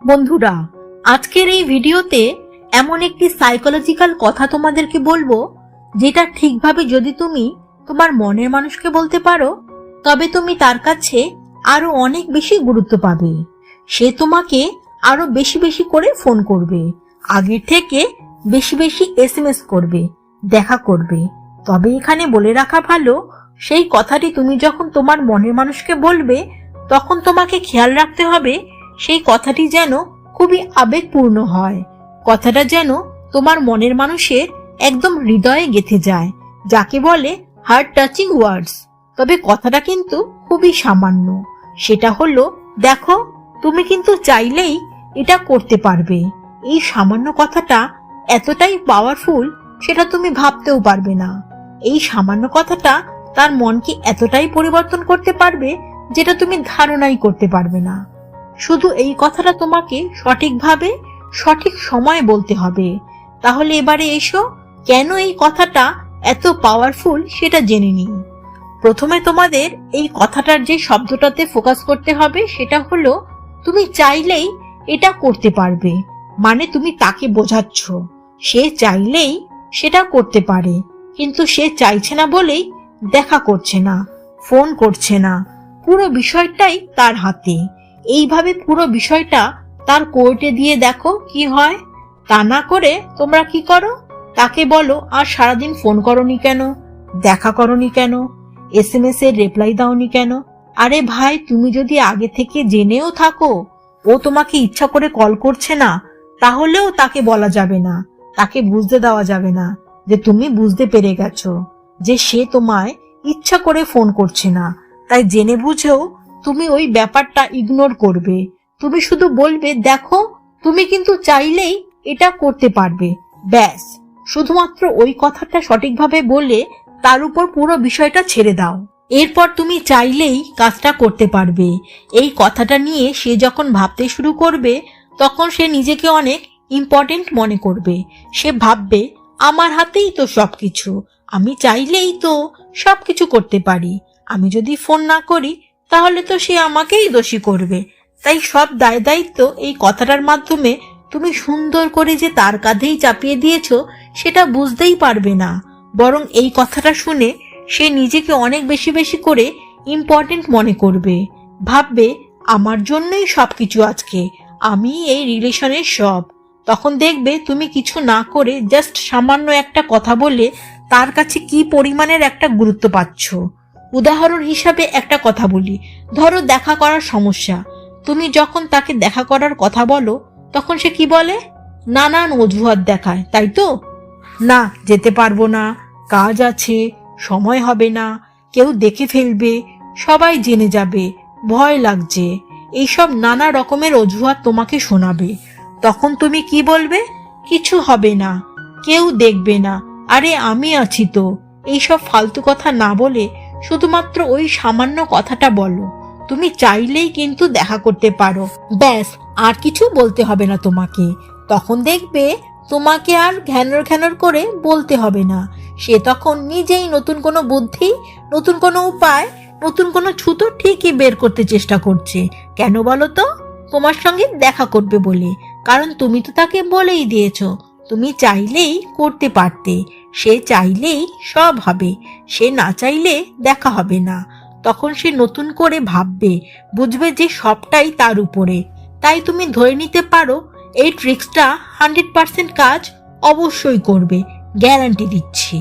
বন্ধুরা, আজকের এই ভিডিওতে এমন একটি সাইকোলজিক্যাল কথা তোমাদেরকে বলবো, যেটা ঠিকভাবে যদি তুমি তোমার মনের মানুষকে বলতে পারো, তবে তুমি তার কাছে আরো অনেক বেশি গুরুত্ব পাবে। সে তোমাকে আরো বেশি বেশি করে ফোন করবে, আগের থেকে বেশি বেশি SMS করবে, দেখা করবে। তবে এখানে বলে রাখা ভালো, সেই কথাটি তুমি যখন তোমার মনের মানুষকে বলবে, তখন তোমাকে খেয়াল রাখতে হবে সেই কথাটি যেন খুবই আবেগপূর্ণ হয়, কথাটা যেন তোমার মনের মানুষের একদম হৃদয়ে গেঁথে যায়, যাকে বলে হার্ট টাচিং ওয়ার্ডস। তবে কথাটা কিন্তু খুবই সামান্য। সেটা হলো, দেখো, তুমি কিন্তু চাইলেই এটা করতে পারবে। এই সামান্য কথাটা এতটাই পাওয়ারফুল, সেটা তুমি ভাবতেও পারবে না। এই সামান্য কথাটা তার মনকে এতটাই পরিবর্তন করতে পারবে, যেটা তুমি ধারণাই করতে পারবে না। শুধু এই কথাটা তোমাকে সঠিকভাবে সঠিক সময়ে বলতে হবে। তাহলে এবারে এসো, কেন এই কথাটা এত পাওয়ারফুল সেটা জেনে নিই। প্রথমে তোমাদের এই কথাটার যে শব্দটাতে ফোকাস করতে হবে, সেটা হলো তুমি চাইলেই এটা করতে পারবে। মানে তুমি তাকে বোঝাচ্ছ সে চাইলেই সেটা করতে পারে, কিন্তু সে চাইছে না বলেই দেখা করছে না, ফোন করছে না। পুরো বিষয়টাই তার হাতে। এইভাবে পুরো বিষয়টা তার কোর্টে দিয়ে দেখো কি হয়। তা না করে তোমরা কি করো, তাকে বলো, আর সারাদিন ফোন করনি কেন, দেখা করনি কেন, SMS এর রিপ্লাই দাওনি কেন? আরে ভাই, তুমি যদি আগে থেকে জেনেও থাকো ও তোমাকে ইচ্ছা করে কল করছে না, তাহলেও তাকে বলা যাবে না, তাকে বুঝতে দেওয়া যাবে না যে তুমি বুঝতে পেরে গেছো যে সে তোমায় ইচ্ছা করে ফোন করছে না। তাই জেনে বুঝেও তুমি ওই ব্যাপারটা ইগনোর করবে। তুমি শুধু বলবে, দেখো, তুমি কিন্তু চাইলেই এটা করতে পারবে। ব্যাস, শুধুমাত্র ওই কথাটা সঠিকভাবে বলে তার উপর পুরো বিষয়টা ছেড়ে দাও। এরপর তুমি চাইলেই কাজটা করতে পারবে। এই কথাটা নিয়ে সে যখন ভাবতে শুরু করবে, তখন সে নিজেকে অনেক ইম্পর্টেন্ট মনে করবে। সে ভাববে, আমার হাতেই তো সবকিছু, আমি চাইলেই তো সবকিছু করতে পারি। আমি যদি ফোন না করি তাহলে তো সে আমাকেই দোষী করবে। তাই সব দায় দায়িত্ব এই কথাটার মাধ্যমে তুমি সুন্দর করে যে তার কাঁধেই চাপিয়ে দিয়েছো, সেটা বুঝতেই পারবে না। বরং এই কথাটা শুনে সে নিজেকে অনেক বেশি বেশি করে ইম্পর্টেন্ট মনে করবে। ভাববে, আমার জন্যই সবকিছু আজকে, আমি এই রিলেশনের সব। তখন দেখবে তুমি কিছু না করে জাস্ট সামান্য একটা কথা বলে তার কাছে কি পরিমাণের একটা গুরুত্ব পাচ্ছ। উদাহরণ হিসাবে একটা কথা বলি, ধরো দেখা করার সমস্যা। তুমি যখন তাকে দেখা করার কথা বলো, তখন সে কি বলে? নানান অজুহাত দেখায়, তাই তো? না, যেতে পারবো না, কাজ আছে, সময় হবে না, কেউ দেখে ফেলবে, সবাই জেনে যাবে, ভয় লাগছে, এইসব নানা রকমের অজুহাত তোমাকে শোনাবে। তখন তুমি কি বলবে? কিছু হবে না, কেউ দেখবে না, আরে আমি আছি তো। এইসব ফালতু কথা না বলে শুধুমাত্র ওই সামান্য কথাটা বলো, তুমি চাইলেই কিন্তু দেখা করতে পারো। ব্যাস, আর কিছু বলতে হবে না তোমাকে। তখন দেখবে তোমাকে আর ঘ্যানর ঘ্যানর করে বলতে হবে না। সে তখন নিজেই নতুন কোনো বুদ্ধি, নতুন কোনো উপায়, নতুন কোনো ছুতো ঠিকই বের করতে চেষ্টা করছে। কেন বলো তো? তোমার সঙ্গে দেখা করবে বলে। কারণ তুমি তো তাকে বলেই দিয়েছো তুমি চাইলেই করতে পারতে। সে চাইলেই সব হবে, সে না চাইলে দেখা হবে না। তখন সে নতুন করে ভাববে, বুঝবে যে সবটাই তার উপরে। তাই তুমি ধরে নিতে পারো এই ট্রিক্সটা 100% কাজ অবশ্যই করবে, গ্যারান্টি দিচ্ছি।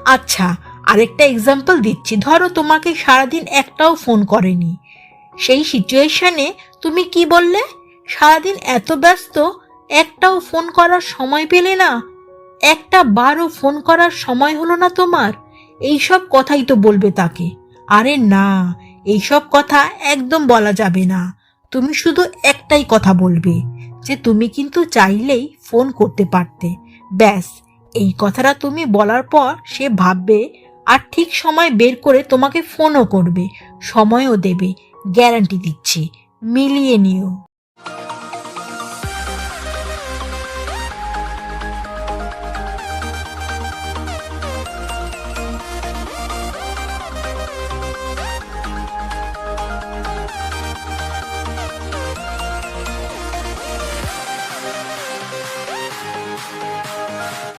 আচ্ছা, আরেকটা এক্সাম্পল দিচ্ছি। ধরো তোমাকে সারাদিন একটাও ফোন করেনি। সেই সিচুয়েশনে তুমি কি বললে? সারাদিন এত ব্যস্ত, একটাও ফোন করার সময় পেলে না, একটা বারও ফোন করার সময় হলো না তোমার। এইসব কথাই তো বলবে তাকে। আরে না, এইসব কথা একদম বলা যাবে না। তুমি শুধু একটাই কথা বলবে, যে তুমি কিন্তু চাইলেই ফোন করতে পারতে। ব্যাস, এই কথাটা তুমি বলার পর সে ভাববে, আর ঠিক সময় বের করে তোমাকে ফোনও করবে, সময়ও দেবে। গ্যারান্টি দিচ্ছি, মিলিয়ে নিও।